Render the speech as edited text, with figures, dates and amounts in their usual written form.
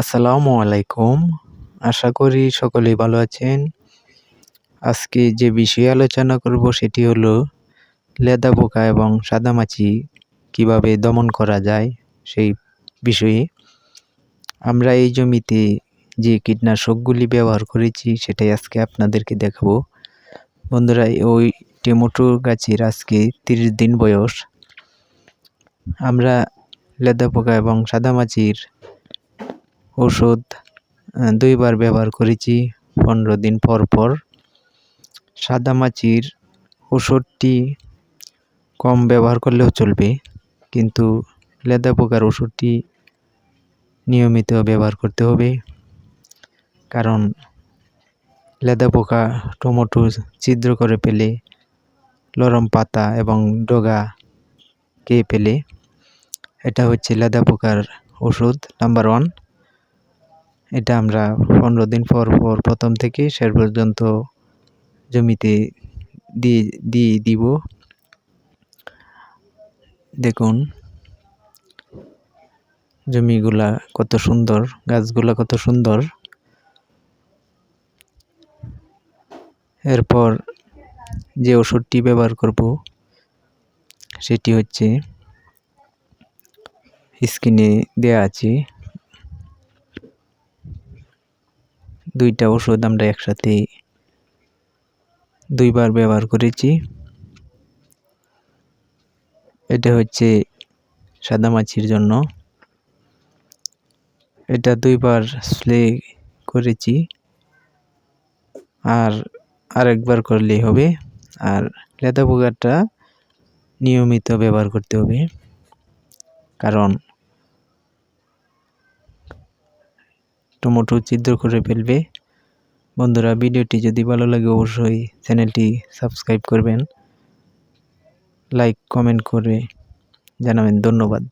আসসালামু আলাইকুম। আশা করি সকলেই ভালো আছেন। আজকে যে বিষয়ে আলোচনা করব সেটি হলো লেদা পোকা এবং সাদামাছি কিভাবে দমন করা যায় সেই বিষয়ে। আমরা এই জমিতে যে কীটনাশকগুলি ব্যবহার করেছি সেটাই আজকে আপনাদেরকে দেখাবো। বন্ধুরা, ওই টমেটো গাছের আজকে 30 দিন বয়স। আমরা লেদা পোকা এবং সাদামাছির ওষুধ 2 বার ব্যবহার করেছি 15 দিন পর পর। সাদামাছির ওষুধটি কম ব্যবহার করলেও চলবে, কিন্তু লেদা পোকার ওষুধটি নিয়মিত ব্যবহার করতে হবে। কারণ লেদা পোকা টমেটো ছিদ্র করে ফেলে, নরম পাতা এবং ডগা খেয়ে ফেলে। এটা হচ্ছে লেদা পোকার ওষুধ নাম্বার 1। এটা আমরা 15 দিন পর পর প্রথম থেকে শেষ পর্যন্ত জমিতে দিয়ে দিব। দেখুন জমিগুলা কত সুন্দর, গাছগুলা কত সুন্দর। এরপর যে ওষুধটি ব্যবহার করব সেটি হচ্ছে স্ক্রিনে দেয়া আছে। 2টা ওষুধ আমরা একসাথে 2 বার ব্যবহার করেছি। এটা হচ্ছে সাদামাছির জন্য, এটা 2 বার স্প্রে করেছি, আর আরেকবার করলেই হবে। আর লেদা পোকাটা নিয়মিত ব্যবহার করতে হবে, কারণ টমেটো ছিদ্র করে ফেলবে। বন্ধুরা, ভিডিওটি যদি ভালো লাগে অবশ্যই চ্যানেলটি সাবস্ক্রাইব করবেন, লাইক কমেন্ট করে জানাবেন। ধন্যবাদ।